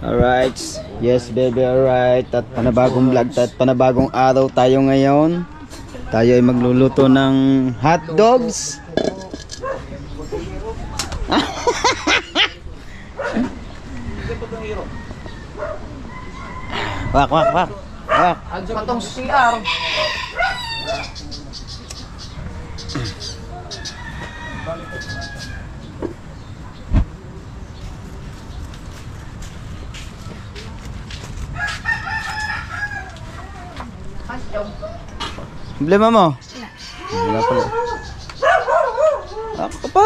Alright. Yes, baby, alright. At panabagong vlog at panabagong araw tayo ngayon. Tayo ay magluluto ng hot dogs. Wak, wak, wak. Wak. Patong CR. Problema mo? Wala pala. Ako po!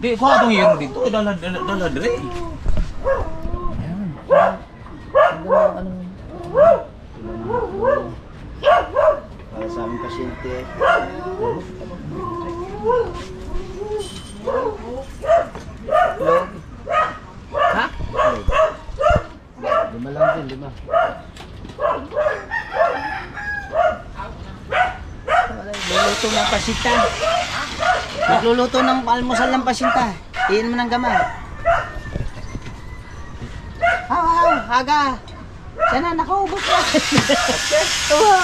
Di, kung atong hero dito, dala dire. Para sa aming pasyente. Ha? Lima lang din, lima. Luluto ng pasinta. Nagluluto ng almusal ng pasinta. Iin mo ng gamay. Haga. Sana, nakaubos na. Tuwa.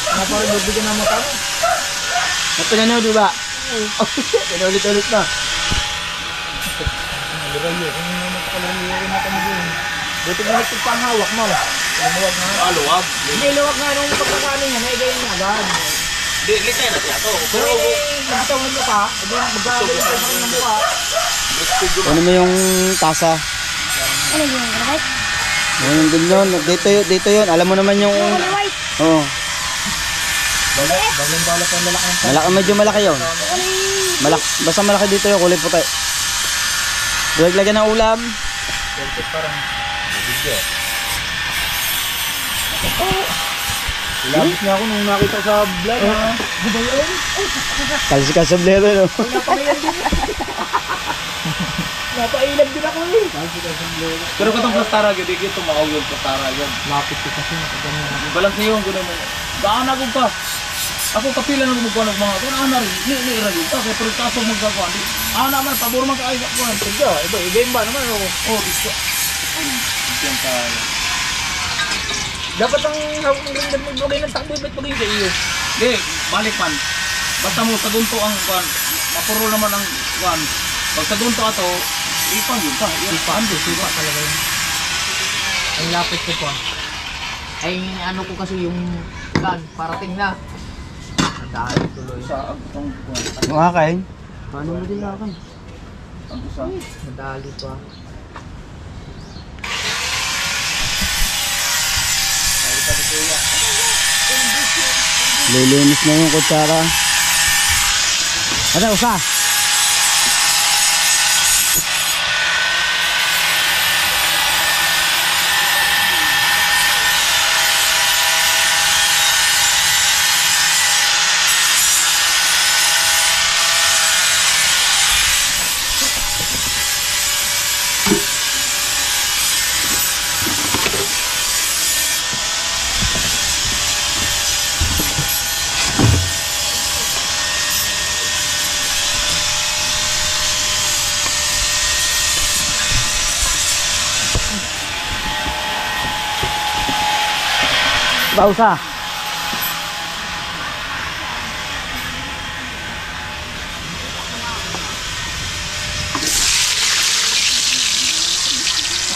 Naparang bibigyan ng mata mo. Napinanood ba? Pinulit-ulit na. Alirayo, kung nga magkakalamirin natin mo din. Buti mo nagpagpanghawak mo. Luwag nga. Luwag? Hindi, luwag nga nung pagkakanin nga, naigayin nga agad. Hindi, litay na siya to. Pero nagtawag mo pa, magkakalit ka rin ng mukha. Ano mo yung tasa? Ano yung white? Yung ganyan. Dito yun. Alam mo naman yung... White. Oo. Bagong balak ang lalaki ng Malaki, medyo malaki yun. Basta malaki dito yung kulay puti. Lagyan ng ulam. parang video. Labis niya ako nung nakita sa vlog. Gubayon? Kalsi-kasablero, no? Napailag din ako eh. Pero katong plastara yun, di ito maawag yung plastara yun. Lapit ko kasi nakaganyan. Balang sa iyo, gano'n mo. Baan ako pa. Ako kapila na gumagawa ng mga kung ana rin, ni-ira yun. Kasi pero tapos magagawa. Ana man, pabor man kaayos ako. Sige, iba-iba ba naman. Oh, gusto. Diyan tayo. Dapat ang ganda maglagay ng takbo, ba't maging sa iyo? Hindi, balik man. Basta mo, sagunto ang kuwan. Mapuro naman ang kuwan. Pag sagunto ato, ipang yun ka. Ipang yun, sipa talaga yun. Ang lapit ko pa. Ay, ano ko kasi yung gun, parating na. Nadali tuloy. Sa agutong kuwan. Makakain? Paano mo din nakakain? Nadali pa. Lilinis na yung kutsara. Ano, usa? Pausa. Ano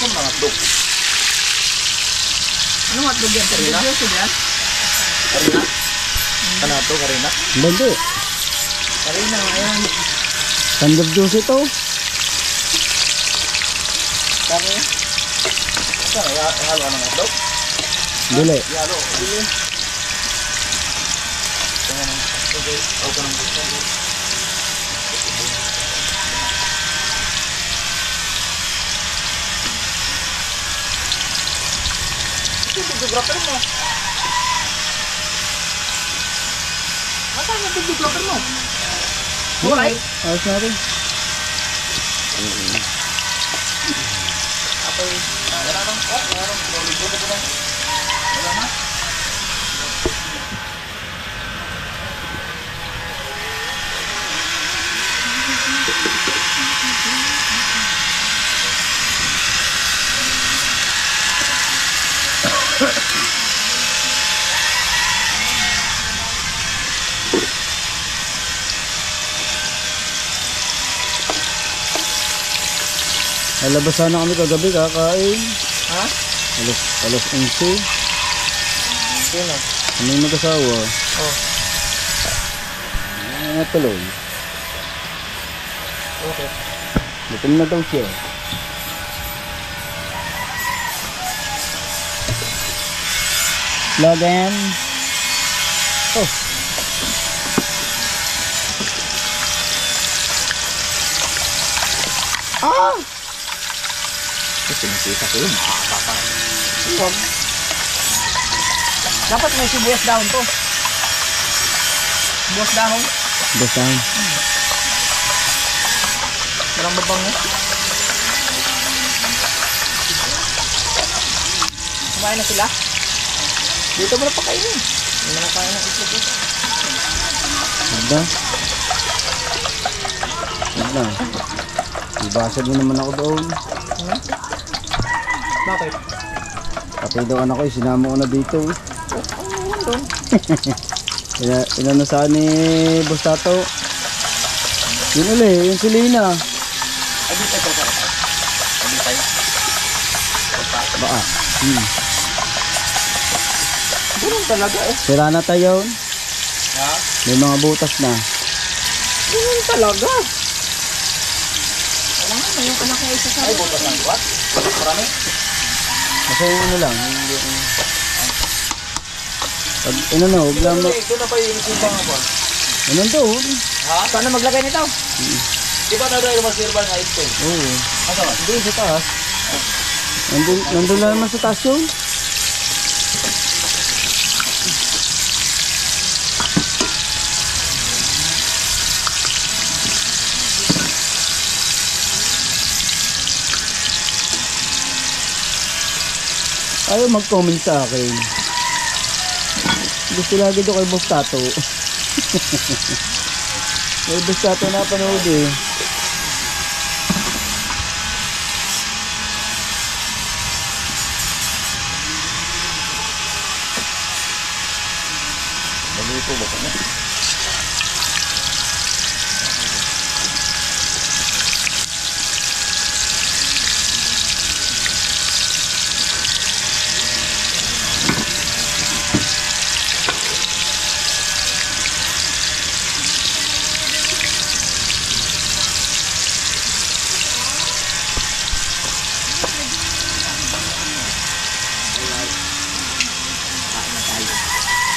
mga hotdog? Anong hotdog yan? Karina? Karina? Ano ito? Karina? Hindi. Karina, ayan. Tandem juice ito. Kami? Saan? Ihalo ka ng hotdog? Dili. Ihalo. Dili. Ako ka ng gusto. Videographer mo. Mata yung videographer mo. Alright. Ayos natin. Apa yung wala nang libo na wala na. Lalabas sana kami kagabi kakain. Ha? Alas 11. Sino? Kami mag-asawa. Oh. Tuloy. Okay. Gutom na daw siya. Logan. Oh. Ah! Sinisita ko yun. Huwag. Dapat may sibuyas dahon to. Sibuyas dahon. Basta. Walang babango. Kumain na sila. Dito mo na pakainin. Hindi na kain ng itlog eh. Ganda. Ganda. Ibasag mo naman ako doon. Bakit? Patay daw anak ko, sinama ko na dito. Ano doon? Inano saan ni Bustato? Yun uli, yung Selena. Ay, dito ko. Ay, dito. Baka. Ganun talaga eh. Sira na tayo. Ha? May mga butas na. Ganun talaga. Wala nga na yung anak niya isa sa... Ay, butas ng buwat? Marami? Kasi yung ano lang. Pag inano, huwag lang mag... Ito na ba yung isipang ako? Ano doon? Ha? Saan na maglagay nito? Di ba na dahil masirba nga ito? Oo. Asa man? Doon sa taas. Nandun lang naman sa taas yun. Ayaw mag-comment sa akin. Gusto lagi doon kay Bustato. Kay Bustato na panood eh. Maluto ba ka na?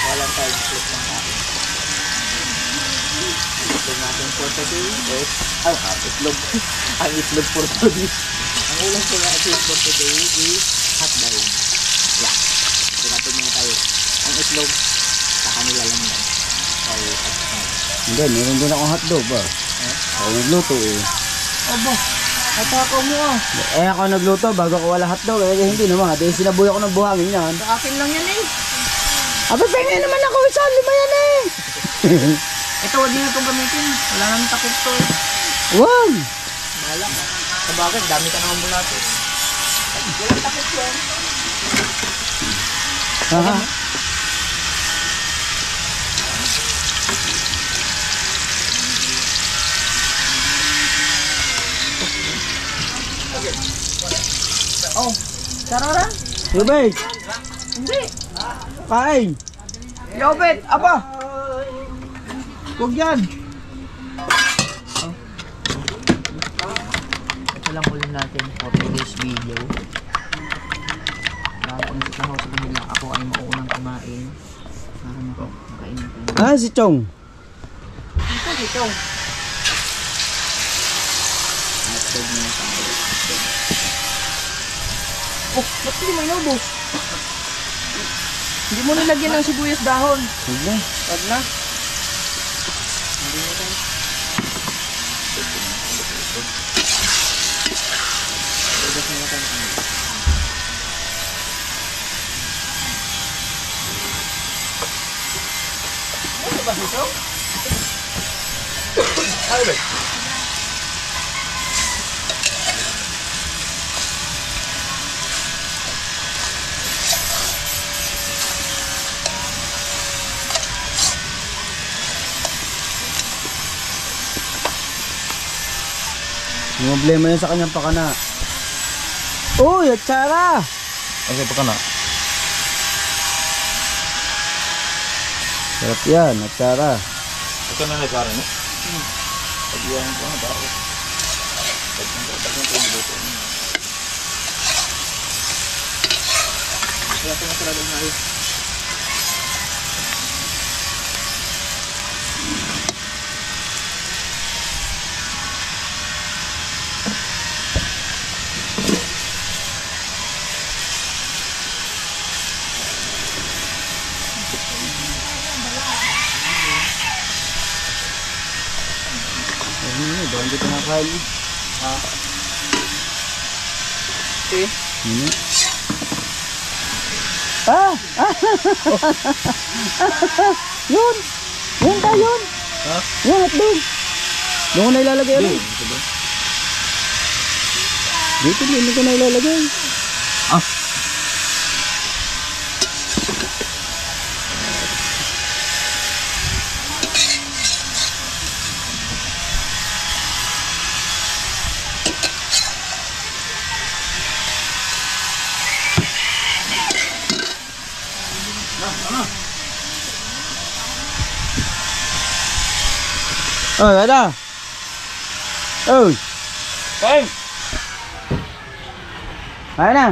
Walang tayong flip ng kain. Itlog natin for today is... itlog. Ang itlog for today. Ang ulang ko natin for today is hotdog. Yeah. Pinapin muna tayo. Ang itlog, sa kanila lang yan. Hindi, meron din akong hotdog ba? Ako nagluto eh. Aba, natakaw mo ah. Eh ako nagluto bago ko wala hotdog eh. Hindi naman. Dahil sinabuhay ako ng buhangin yan. Sa akin lang yan eh. Aba, pengay naman ako. Saan lima yan eh? Ito, wag niyo itong gamitin. Wala nang takip to eh. Wag! Bahala ka. Sabagay, dami ka naman mula to. Walang takip yan. Haha. Oh, sarara? Yubay! Hindi. Kain! Yobet, apa? Huwag yan. Ito lang ulit natin for today's video. Nakakaunod ako sa kanila. Ako ay mauunang kumain. Para makainin tayo. Ah, si Chong. Ito. Hotdog na tayo. Oh, ba't hindi mo inubos? Hindi mo nilagyan ng sibuyas dahon. Huwag na. Wag na. Hindi mo tayo. Ubos na natin. Ano ba ito? Ano ba? Yung problema yun sa kanyang pakana. Uy, atsara! Okay, pa ka na. Sarap yan, atsara. Ito na nagkara, no? Pag-iwan ko na ba? Pag-iwan ko niluto. Kaya ito masarap na ayos. Doon dito na kain. Okay. Ah! Yun! Yun tayo yun! Ha? Yun at doon! Doon ko na ilalagay ano? Dito din ko na ilalagay. Ah! Oh, ada. Oh. Kain! Kain na.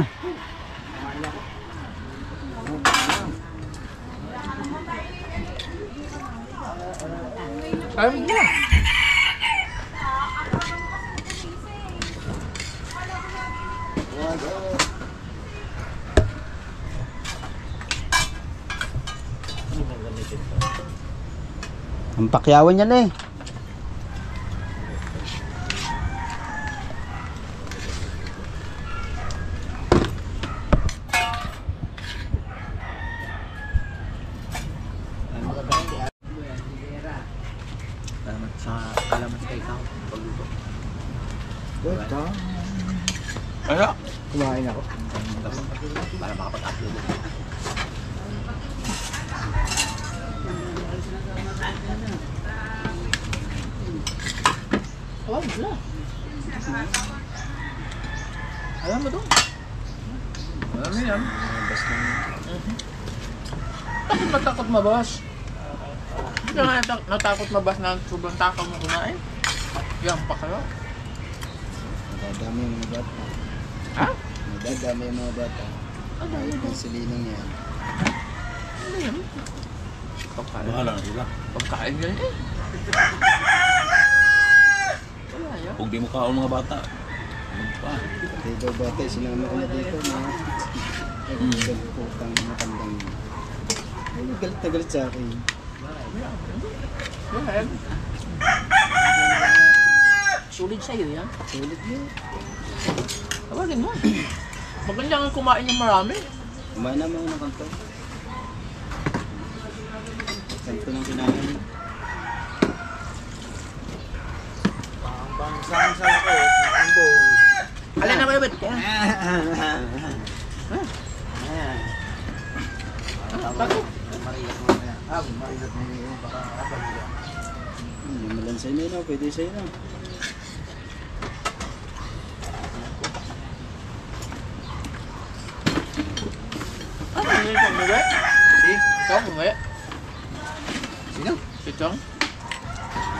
Kain na! Ang pakyawan yan eh. Salamat kay ikaw. Pagluto. Ano? Kumain ako. Para makapag-upload. Oh, wala. Alam mo doon? Alam mo yan? Takot na takot mabas. Hindi ka nga natakot mabas na sobrang takaw mo kumain. Yan pa kayo. Madadami yung mga bata. Ha? Madadami yung mga bata. Ano Kahit ng silinang yan. Ano yan? Pagkain. Bahala na sila. Pagkain yan eh. Wala yan. Kung di mo kaon mga bata, ano pa? Pati daw bata sila ano dito. Mga putang matandang. Ay, galit na galit sa akin. Wala yan. Sulit sa'yo yan. Sulit yun. Tawagin mo. Maganda nga kumain ng marami. Kumain naman ng kanto. Kanto ng kinain. Pangsang sa ako, ang bowl. Alin na kayo ba't kaya? Bakit? Yung malansay na yun, pwede sa'yo na. Ano yung pagmuli? Ikaw pagmuli? Sino? Si Chong?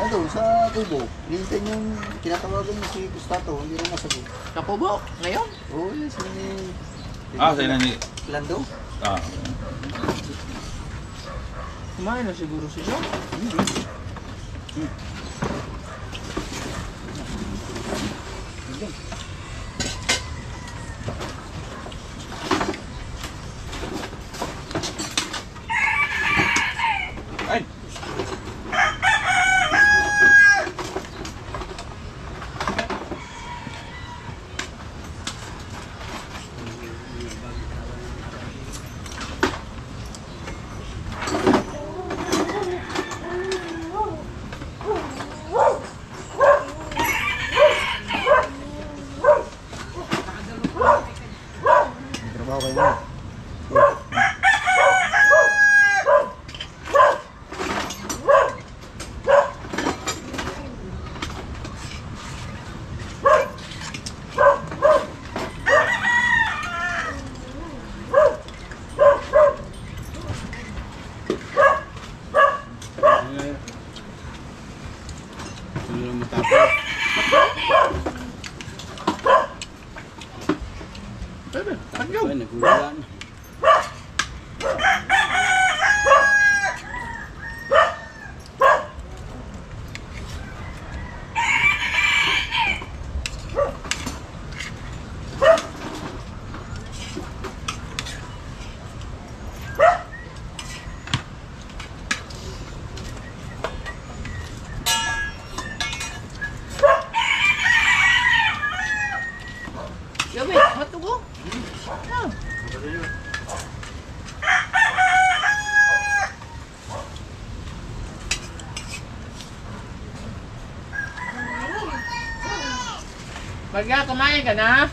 Ano, sa tubo. Minsan yung tinatawagan mo si Gustato, hindi rin masagot. Kapubo? Ngayon? Oo, yes, ni... Ah, sa'yo na ni... Lando? Ah, Kumain na siguro si Chong. ay! Trabaho kayo na. Bebe, Ay, nagulan. Bebe, matugo. Bagya, kumain ka na?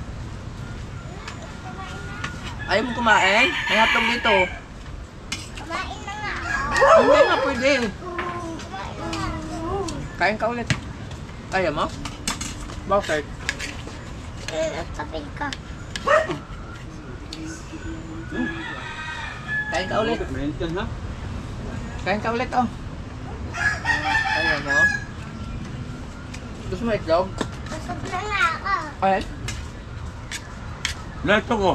Ayaw mo kumain? May hotdog dito. Kumain na nga. Hindi nga pwede. Kain ka ulit. Ayaw mo? Bakit? Kapig ka. Kain ka ulit. Kain ka ulit, oh. Ayaw mo? Gusto mo itlog? Busog na nga ako. Ayan. Leto ko.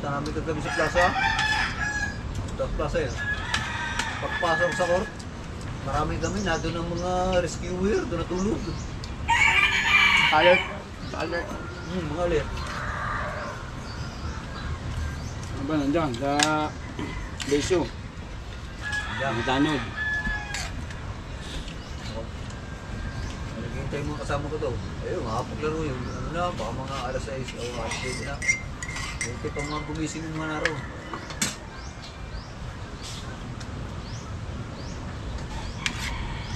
Dami kagabi sa plaza. Sa plaza yan. Pagpasok sa court, marami kami na doon ang mga rescuer, doon natulog. Alert. Alert. Mga alit. Ano ba nandiyan? Sa Beso. Yan. Tanod. Naghihintay mga kasama ko daw. Ayun, makapaglaro yun. Ano na, baka mga alas 6 o alas 7 na. Hindi pa mga gumising yung mga naro.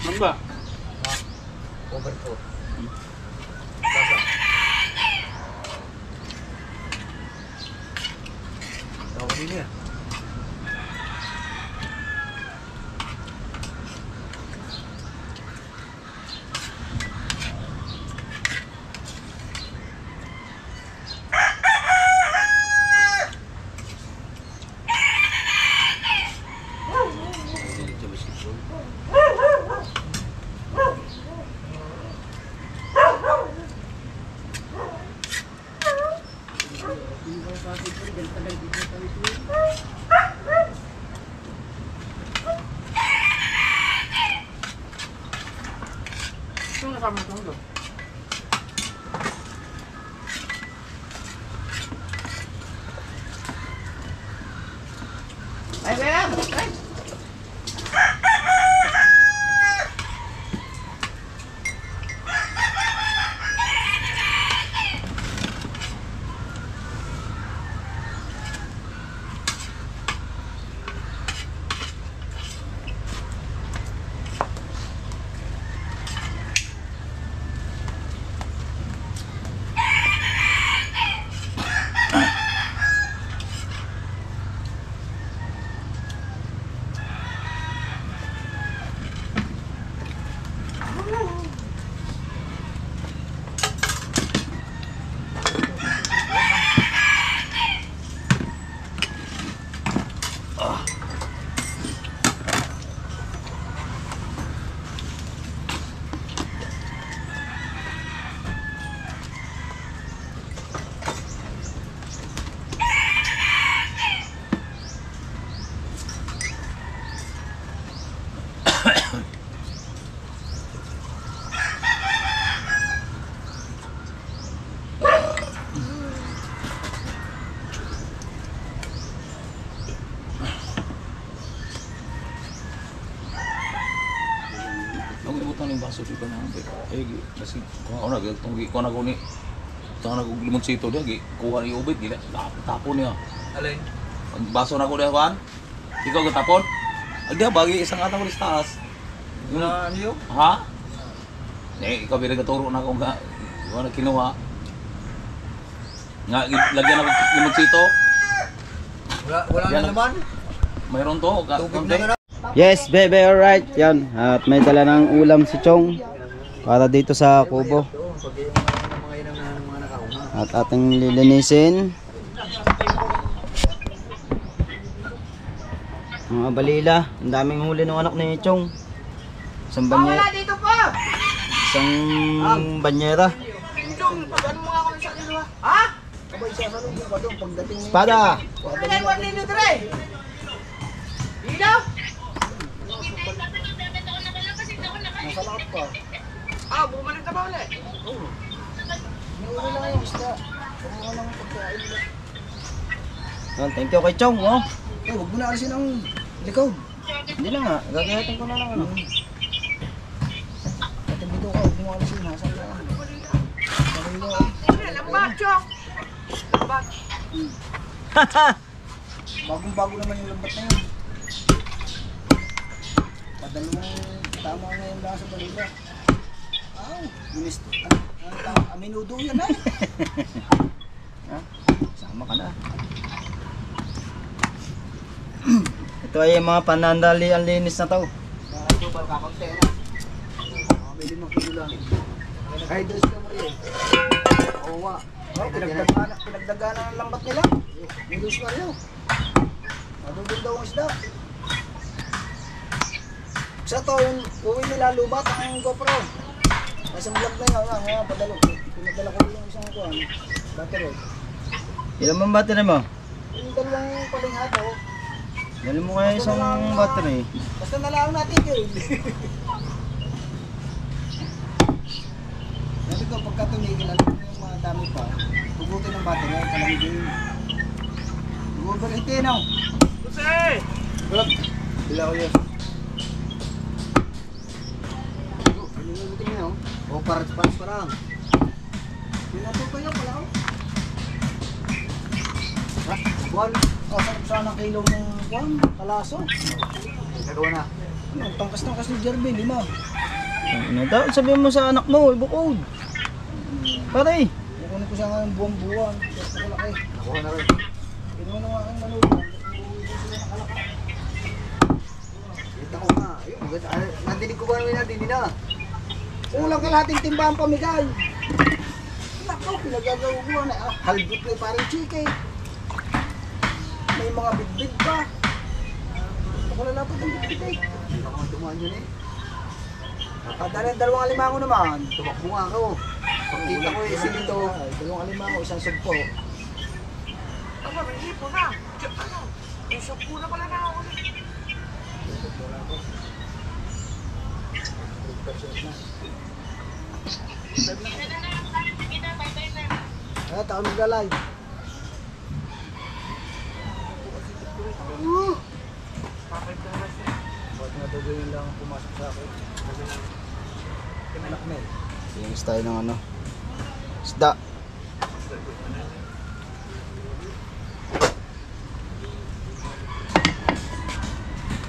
Ano ba? Overcoat. Plaza. Tawag din yan. Ito nakama ito doon. Ay, Bea! Ay! Ako ibutang ng baso dito na. Eh, kasi kung ako na, tunggi ko na ko ni. Ito na kong limonsito dia, kuha ni ubit, gila. Tapon niya. Alay. Ang baso na ko niya, Juan. Ikaw ka tapon? Alda, bagi isang atang ulit taas. Ano yun? Ha? Eh, ikaw pinagturo na akong nga. Ikaw na kinuha. Nga, lagyan ako limonsito. Wala Yan na ang- naman. Mayroon to. Tubig na nga. Yes, baby, alright. Yan. At may dala ng ulam si Chong para dito sa kubo. Pag yung mga inang mga nakauma. At ating lilinisin. Mga balila. Ang daming huli ng anak ni Chong. Isang banyera. dito po! Isang banyera. Chong, pag-ano mo nga ako sa dalawa? Ha? Abay, sasalubong ka doon pagdating mo. Espada! Pinay mo ninyo dire! Ilaw? Nasa lahat pa. Ah, bumalik ka ba ulit? May ulo lang yung isda. Kumuha lang ang pagkain nila. Yan, thank you kay Chong, oh. Huwag mo na alisin ang likod. Hindi na nga, gagayatin ko na lang ano. Pati dito ka, huwag mo alisin. Nasaan na yan. Marilo. Lambat, Chong! Lambat. Bagong-bago naman yung lambat na yun. Padalawang tama ngayon lang sa balila. Aw, gulis. Aminudo yan eh. Ha? Sama ka na. Ito ay mga panandali ang linis na to. Bakit ito ba kakonte na? May 5 kilo lang. Ay, dos ka mo rin. Oo nga. Oh, pinagdagana ng lambat nila. May dos ka rin. Madugod daw ang isda. Sa to, uwi nila lubat ang GoPro. Nasa vlog na yun, nga, padalo. Pinadala ko yung isang kuhan. Battery. Ilan mong battery mo? Yung dalawang palinghato. Dali mo kaya isang battery. Basta nalaang natin yun. Sabi ko, pagka tumigil, alam mo yung mga dami pa, hugutin ng battery, kalamigin. Overheatin ako. Jose! Good. Bila ko yun. Hugutin niyo. O, parang parang. Pinatutuyo pala ako. Ha? Buwan. O, sarap sana ng kilo ng buwan. Kalaso. Nagawa na. Ano, tangkas-tangkas ni Jerby, 5. Ano daw? Sabihin mo sa anak mo, ibukod. Pare. Kukunin ko siya nga ng buwan-buwan. Gusto ko laki. Nakuha na rin. Kinuha na nga ang manulan. Kita ko nga. Ayun, nandinig ko ba naman nandinig na? Kulang kalahating timbahan pamigay. Nako, pinagagawa ko na. Halbut na parang chike. May mga bigbig pa. Ako na lapot ang bigbig eh. Ako nga dumaan yun eh. Pagdala ng 2 alimango naman, tumakbo nga ako. Pagkita ko eh, dito, 2 alimango, isang sugpo. Aba, may hipo na. Ano? May sumpu na pala na ako. Kaya taon mag-live. Bakit nga daw ganyan lang ang pumasok sa akin? Kasi kinanak na eh. Yung style ng ano. Isda.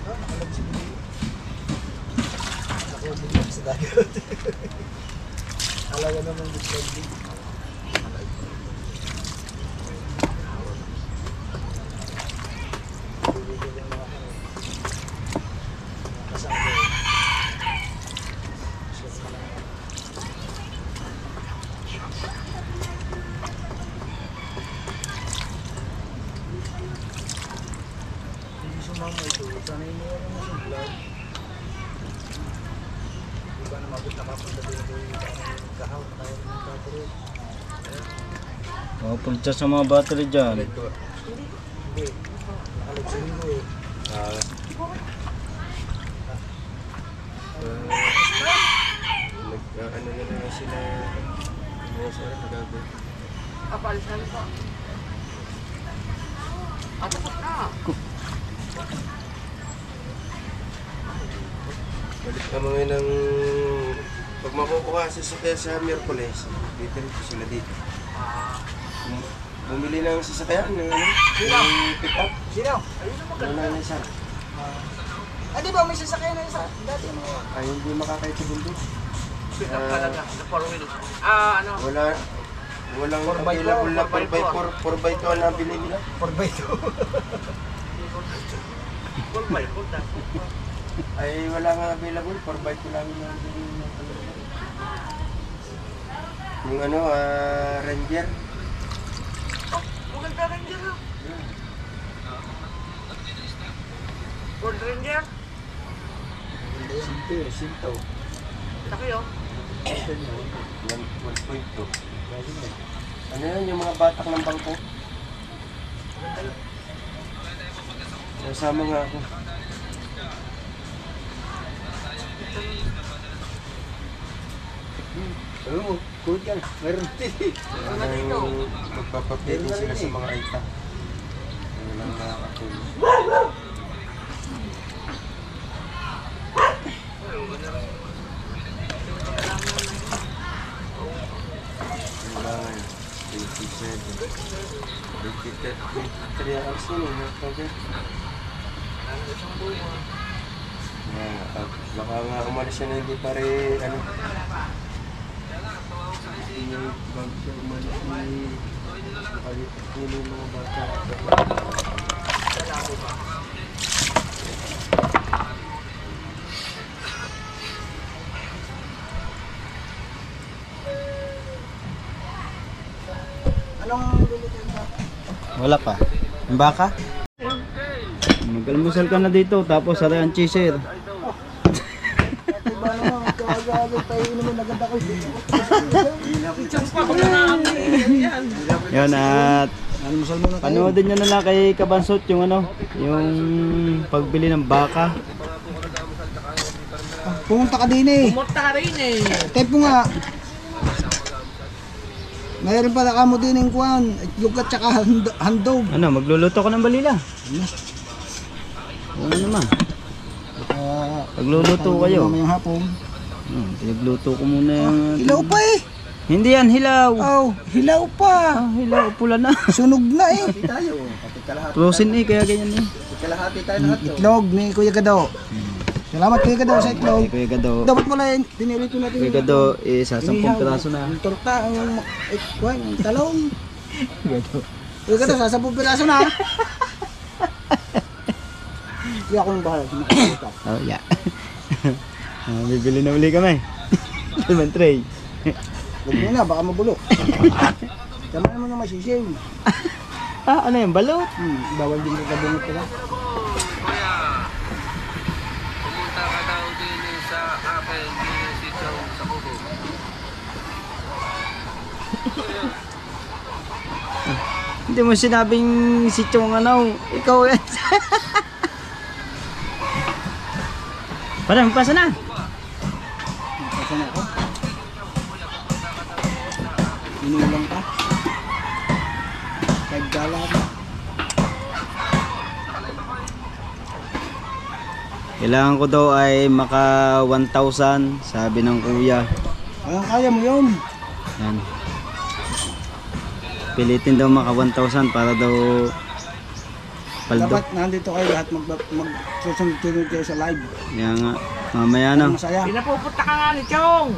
Nakalag si Bili. Nakubigyan sa dagat. Alaga naman gusto din. Mama ito, sana iniwan mo sa vlog. Di ba na mabot na kapunta din ito yung kahaw na tayo ng battery. Pulcha sa mga battery dyan. Hindi, nakalag sa linggo eh. Ano na lang sila mga sir, kagabi. Apalis na rin po. At tapos na. Balik naman ngayon ng pag makukuha sa sasakyan sa Miyerkules, dito rin sila dito. Bumili ng sasakyan ng pick up. Sino? Ano na na isa? Ah, di ba may sasakyan na isa? Dati mo. Ay hindi makakait sa bundok. Pick up talaga. The 4 wheel. Ah, ano? Walang 4x4, available na 4x2 ang nabili nila. 4x2. Full by full na. Ay wala nga available, 4x2 lang yung nabili nila. Yung ano, Ranger. Maganda rin dyan. Sinto. 1.2. Ano yan, yung mga batak ng bangko? Nasama nga ako. Alam mo, kulit ka na. Meron. Magpapapili sila sa mga aita. Ano lang nakakatulong. Kailangan 27. 23 hours na yun. Baka nga umalis siya na hindi pare, ano. Hindi niya bago siya umalis ni nakalipat nila yung mga bata. Anong lulutin ba? Wala pa. Ang baka? Mag-almusal ka na dito, tapos sara ang cheeser. Diba naman, kagagay tayo naman naganda ko. Yun at Almusal muna tayo. panoodin nyo na lang kay Kabansot yung ano, yung pagbili ng baka. Pumunta ka din eh. Pumunta ka rin eh. Type mo nga. Mayroon pala kamo din yung kuhan. Itlog at saka handog. Ano, magluluto ko ng balila. Oo naman. Pagluluto kayo. Mamayang hapon. Pinagluto ko muna yung... Hilaw pa eh. Hindi yan, hilaw. Oh, hilaw pa. Hilaw, pula na. Sunog na eh. Closin eh, kaya ganyan eh. Itlog ni Kuya Gado. Salamat Kuya Gado sa itlog. Kuya Gado. Dapat pala pinirito natin. Kuya Gado, sa 10 piraso na. Yung torta, yung talong. Kuya Gado, sa 10 piraso na. Hindi akong bahala. Oh, yeah. Bibili na uli kami. Naman tray. Huwag mo na, baka mabulok. Tama naman na masisiw. Ano yung balot? Bawal din kakabungot ka. Pumunta ka daw din sa akin, si Chong sa kubo. Hindi mo sinabing si Chong ano, ikaw yan. Parang pasa na. Pasa na ako. Inulang ka. Nagdala ka. Kailangan ko daw ay maka 1,000, sabi ng kuya. Kaya mo yun. Yan. Pilitin daw maka 1,000 para daw paldo. Dapat nandito kayo lahat magsusunod kayo sa live. Kaya nga, mamaya na. Masaya. Pinapupunta ka nga ni Chong.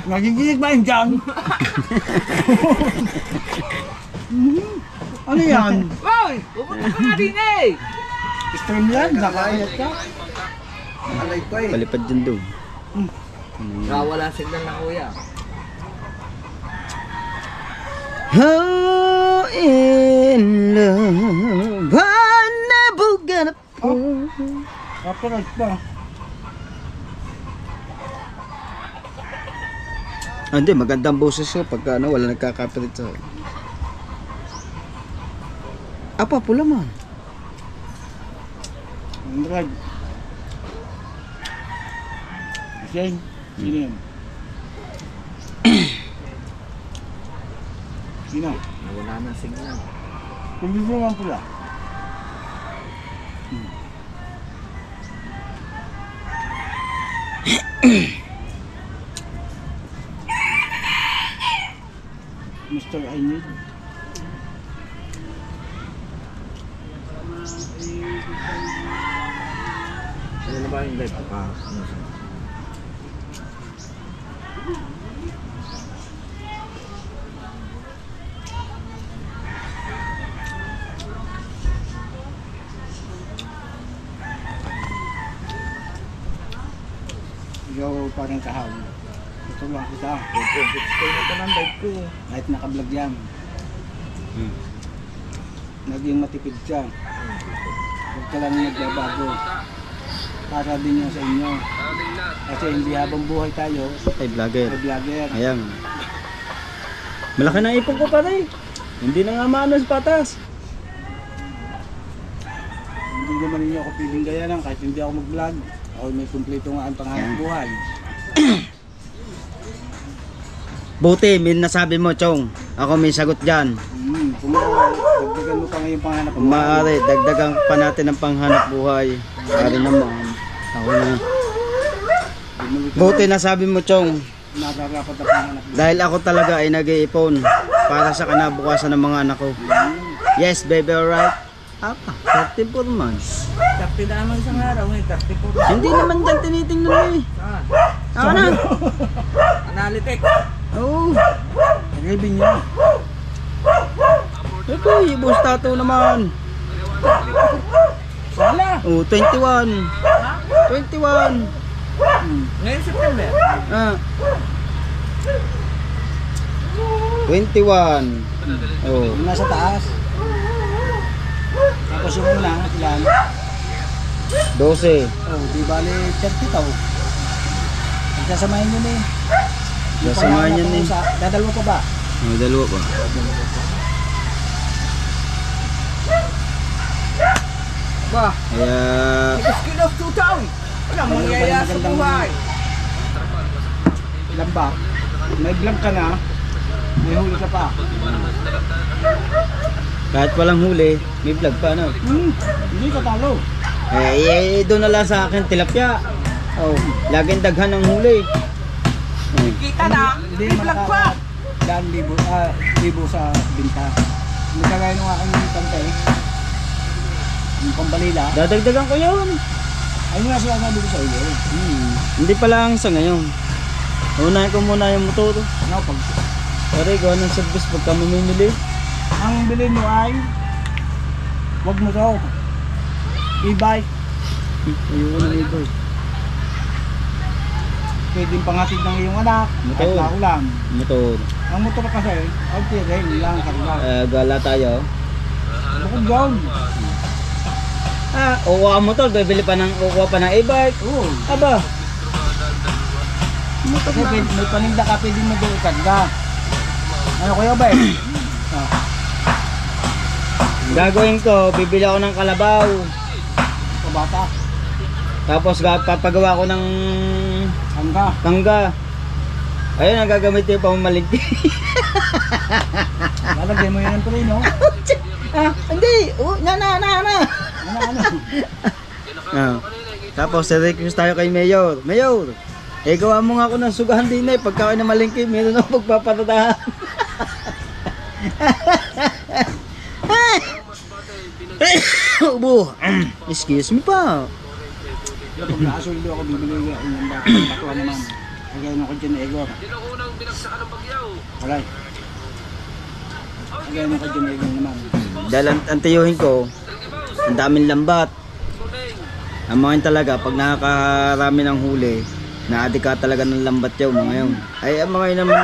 Nagiginig ba yun dyan? Ano yan? Hoy! Pupunta ka nga din eh. Stream yan? Nakayat ka? Alay pa eh. Palipad dyan doon. Wala signal na kuya. Oh, in love, I never gonna fall. Kapalag pa. Hindi, magandang boses ko pagka ano, wala nagkakapilit sa... Apa, pula man. Andrad. Jane, sino yan? Sino? Wala na signal. Kundi mo naman pula. Mr. I need. Ano na ba yung live? Ikaw parang kahawin. Ito lang kita. Gusto mo ito ng live ko. Kahit nakablog yan. Naging matipid siya. Huwag ka lang nagbabago. Para din yan sa inyo. Kasi hindi habang buhay tayo, Ay, vlogger. may vlogger. Ayan. Malaki na ipon ko pare. Hindi na nga maano sa patas. Hindi naman ninyo ako piling gayanan kahit hindi ako mag-vlog. Ako may kumpleto nga ang panghanap buhay. Buti, may nasabi mo, Chong. Ako may sagot dyan. Kung dagdagan mo pa ngayon panghanap Kung maaari, dagdagan pa natin ang panghanap buhay. Maaari naman. Ako na. Buti nasabi mo, Chong. Nararapat na panghanap buhay. Dahil ako talaga ay nag-iipon para sa kinabukasan ng mga anak ko. Yes, baby, alright? Apa, 34 months. 30 naman isang araw ngayon, 30 po. Hindi naman dyan tinitingnan mo eh. Ako na. Analytic. Oo. Revenue. Ito, ibos tato naman. Wala. Oh, 21. 21. Ngayon September. Ah. 21. Oh. Yung nasa taas. Tapos yung una, ilan? 12. Oh, di bali 30 tao. Sasamahin nyo na eh. Yung Sasamahin pangalan yan ko eh. sa- Dadalawa pa ba? May dalawa pa. Ba? Kaya, Skin of 2,000. Walang mangyayari sa buhay. Ilan ba? May vlog ka na. May huli ka pa. kahit walang huli, may vlog pa, no? Hindi ka talo. Doon na lang sa akin, tilapia. Oh, laging daghan ng huli. Oh. Kita na. May vlog pa. Daan libo sa binta. Hindi kagaya nung aking pantay. Yung pambalila. Dadagdagan ko yun. Ayun nga sila sabi ko sa iyo. Hindi pa lang sa ngayon. Unahin ko muna yung motor. Ano pag Pare, gawa ng service pagka mamimili. ang bilhin mo ay wag mo to. E-bike. Ayoko na nito. Pwedeng pangatid ng iyong anak. Kahit Motor. na ulam. Motor. Ang motor kasi, okay rin lang karga. Gala tayo. Bukod yun. Kukuha ang motor. Bibili pa ng, kukuha pa ng e-bike. Oo. Aba. Kasi may paninda ka, pwedeng mo doon karga. Ano kuya ba eh? Gagawin ko, bibili ako ng kalabaw. Kabata. Tapos papagawa ko ng Hangga. tangga. Ayun, ang gagamitin yung pamamalingki. Lalagyan mo yun ng tuloy, no? Hindi. Na. Ano? Tapos, request tayo kay Mayor. Mayor, gawa mo nga ako ng sugahan din eh. Pagka ako na malingki, meron ako pagpapatadahan. Ubo. Excuse me pa. Pag nakasuldo ako, bibili ako ng dati. Patuwa naman. Kagaya nung kanya na Egor. Alright. Kagaya nung kanya na Egor naman. Dahil ang tiyuhin ko, ang daming lambat. Ang mga yun talaga, pag nakakarami ng huli, naadika talaga ng lambat yaw mga yun. Ay, ang mga yun naman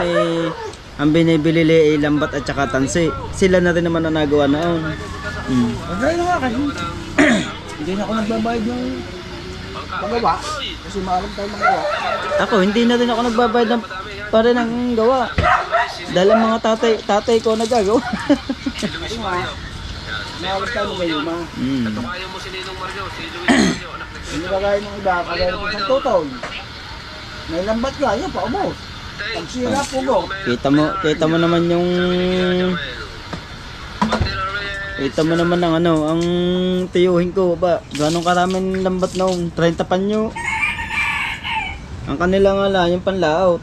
ang binibili ay lambat at saka tansi. Sila na rin naman ang nagawa noon. Kagaya nung akin. Hindi na ako nagbabayad ng pagawa. Kasi maalam tayo magawa. Ako, hindi na rin ako nagbabayad ng pa rin ang gawa. Dahil ang mga tatay ko nagagawa. Kasi nga, maalam tayo magayuma. Hindi kagaya ng iba, kagaya ng isang tutol. May lambat ka, yun pa, ubos. Pag sira, pugo. Kita mo naman yung naman ng ang tiyuhin ko ba, ganong karaming lambat noon, 30 panyo. Ang kanila nga lang, yung panlaot.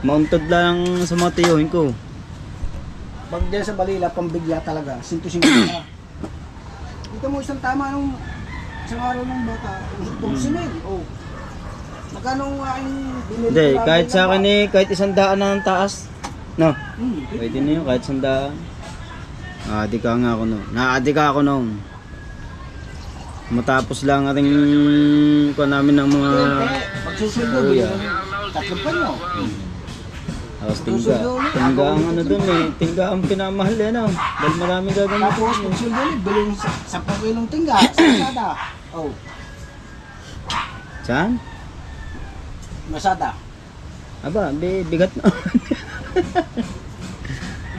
Mounted lang sa mga tiyuhin ko. Pag dyan sa balila, pambigla talaga. 150 ka. Dito mo isang tama nung isang araw ng bata. Usok sinil. Oh. Magkano ang aking binili? Hindi, kahit sa akin kahit 100 na ang taas. No, Pwede. pwede na yun, kahit 100. Adik ka nga ako noon. Naadik ka ako noon. Matapos lang ating kuha namin ng mga Pag susunod, Kuya. tatlong pa nyo. Tapos tingga. Tingga ang ano dun eh. Tingga ang pinamahal eh no. Dahil maraming gagawin Tapos, po. pag sundo ulit, bilhin sa 10 kilong tingga. Sa Masada. Oh, Saan? Masada. Aba, bigat na.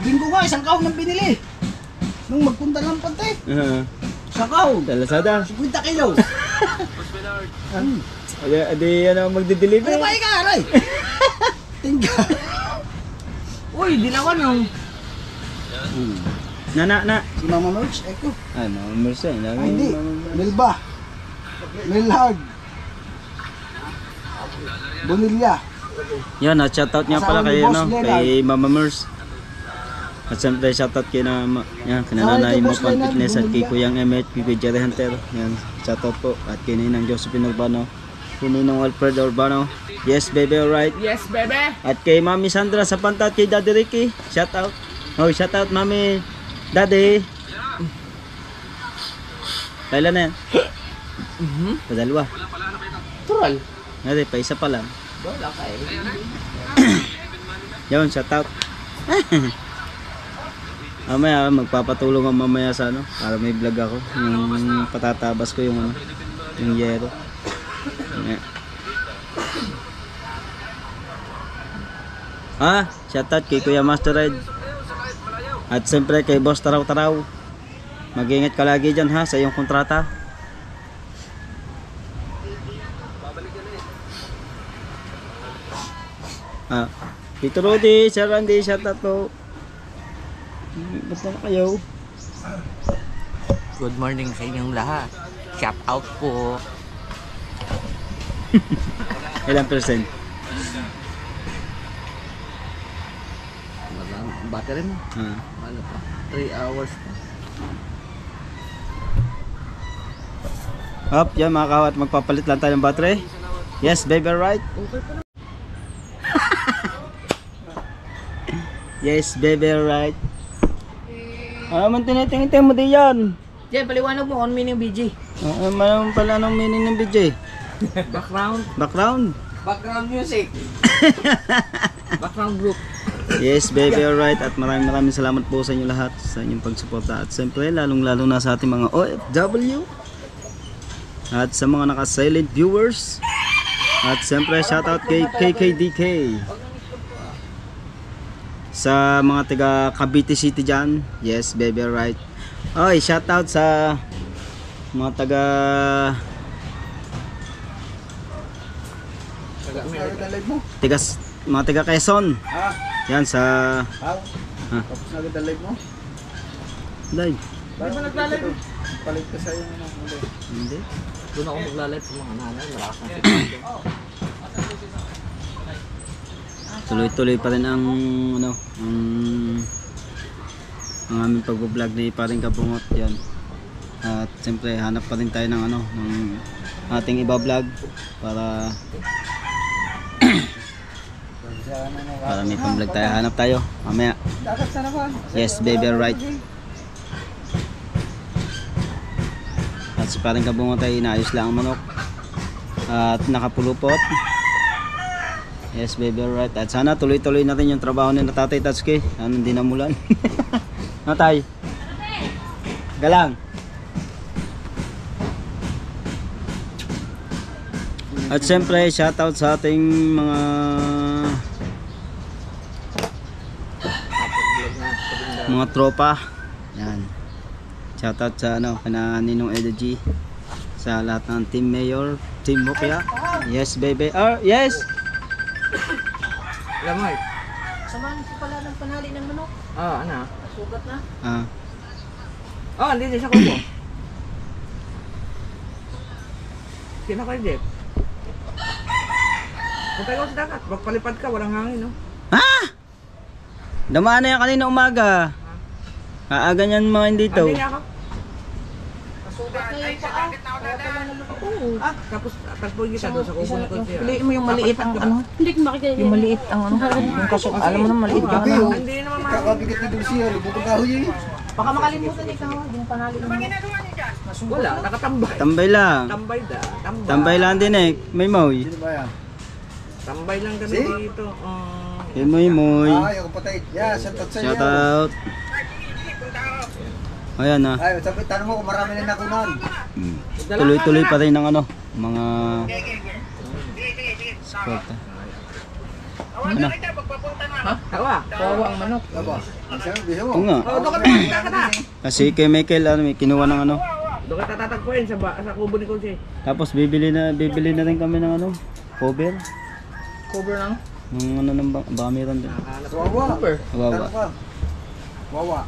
Binggo nga, isang kahon ng binili. Nung magpunta lang pante. Isang kahon. Talasada. 50 kilo. Adi ano magde-deliver. Ano ba ika, aray? Tingga. Uy, dilawan yung. Na. Si Mama Merch, eko. Ay, Mama Mercy. Hindi. Milba. Milhard. Bonilla. Yan, shoutout nga pala Asawa kay ni Boss ano, Leonard. kay Mama Mers. At siyempre shoutout kay na yan, kinananay mo Boss pang Leonard, fitness at kay Bumilya. Kuyang Emmet, kay Jerry Hunter. Yan, shoutout po at kay Ninang Josephine Urbano, kay Ninang Alfred Urbano. Yes baby, alright. Yes, bebe! At kay Mami Sandra sa Pantat, kay Daddy Ricky. Shoutout. Oh, shoutout Mami. Daddy. Kailan na yan? Padalwa. Tural. Hindi, pa isa pa lang. Wala ka eh. Yun, shoutout. Mamaya, magpapatulong ako mamaya sa ano, para may vlog ako. Yung patatabas ko yung ano, yung yero. Yeah. Shoutout kay Kuya Master Red. At siyempre kay Boss Taraw Taraw. Mag-ingat ka lagi dyan ha, sa iyong kontrata. Tito Rudy, Sir Randy, shoutout po. Ba't na kayo? Good morning sa inyong lahat. Shout out po. Ilang percent? Battery mo. Ano pa? 3 hours pa. Hop, yan mga kawat, magpapalit lang tayo ng battery. Yes, baby, right? Yes, baby, right? Ano man tinitingin mo di yan? Jen, paliwanag mo on meaning BG. Mayroon pala ng meaning ng BJ. Background. Background? Background music. Background group. Yes, baby, alright. At maraming salamat po sa inyo lahat sa inyong pagsuporta. At siyempre, lalong-lalo na sa ating mga OFW. At sa mga naka-silent viewers. At siyempre, shoutout kay KKDK. Sa mga taga Cavite City dyan. Yes, baby, alright. Oy, shoutout sa mga taga... Live mo. Mga taga Quezon. Yan sa... Tapos na agad ang live mo. Live. Di ba nagla-live? Palit ka sa'yo ng ulit. Hindi. Doon ako magla-live sa mga nanay. Malakas na Tuloy-tuloy pa rin ang ano, ang aming pagbo-vlog ni Paring Kabungot yan. At siyempre hanap pa rin tayo ng ano, ng ating iba-vlog para may pang-vlog tayo. Hanap tayo mamaya. Dagat sa naman. Yes, baby, right. At si Paring Kabungot ay inaayos lang ang manok. At nakapulupot. Yes, baby, alright. At sana tuloy-tuloy natin yung trabaho ni Tatay Tatsuki. Sana hindi namulan. Natay. Galang. At siyempre, shoutout sa ating mga tropa. Yan. Shoutout sa ano, kana Ninong Energy. Sa lahat ng Team Mayor, Team Mopia. Yes, baby. Yes. Lamay. Samahan ko pala ng panali ng manok. Ano? Sugat na. Hindi siya kubo. Sino kayo, Jeff? Kung tayo sa dagat, magpalipad ka, walang hangin, no? Damaan na yan kanina umaga. Kaaga niyan mga hindi dito. Hindi niya ako. Sugat na yung paa. Kaya pala naman ako. Tapos po kita doon sa kubo ni Konsi. Piliin mo yung maliit ang ano. Hindi ko makikita. Yung maliit ang ano. Yung kasok. Alam mo na maliit yung ano. Hindi naman mga. Kakabigat ni Dulce, lubog ang kahoy eh. Baka makalimutan ikaw. Yung panali ng manok. Wala, nakatambay. Tambay lang. Tambay da. Tambay lang din eh. May moy. Sino ba yan? Tambay lang kami dito. Kay Moy Moy. Ay, yung kapatid. Yeah, shout out sa inyo. Shout out. Ayan na. Ay, sabi, tanong mo kung marami na nakunan. Tuloy-tuloy pa rin ng ano, mga sport. Ano? Kawa ang manok. Aba, sabi, bisa mo. Oo nga. Kasi kay Michael, ano, may kinuha ng ano. Doon ka tatatagpuin sa kubo ni Coach. Tapos bibili na rin kami ng ano, cover. Cover lang. Ng ano ng bamiran din. Wawa. Cover. Wawa. Tanong ka. Wawa.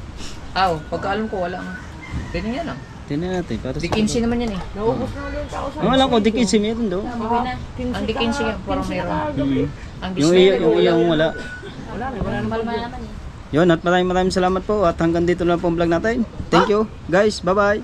Aw, pagkaalam ko wala nga. Ganyan yan lang. Tingnan natin. Para Di 15 naman yan eh. Naubos na ulit ako sa... Ang alam ko, di 15 meron do. Ang di 15 yan, parang meron. Ang Yung iyong wala. Wala naman eh. Yun, at maraming salamat po. At hanggang dito na po ang vlog natin. Thank you, guys. Bye-bye.